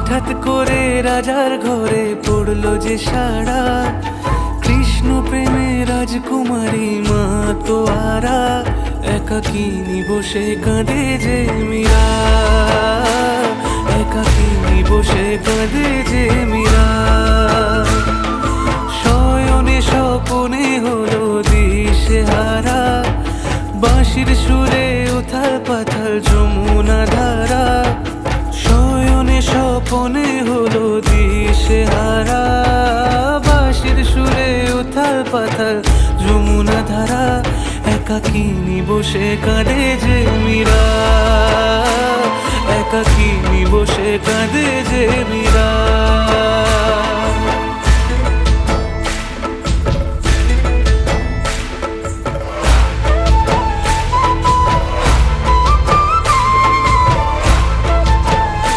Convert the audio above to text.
হঠাৎ করে রাজার ঘরে পড়লো যে সাড়া, কৃষ্ণ প্রেমে রাজকুমারী মা তো আরা, একাকিনী বসে কাঁদে যে মীরা, একাকিনী বসে কাঁদে যে মীরা। শয়নে স্বপনে হলো দিশেহারা, বাঁশির সুরে উথাল পাথাল যমুনা ধারা। শয়নে স্বপনে হলো দিশেহারা, বাঁশির সুরে উথাল পাথাল যমুনা ধারা, একাকিনী বসে কাঁদে যে মীরা, একাকিনী বসে কাঁদে যে মীরা।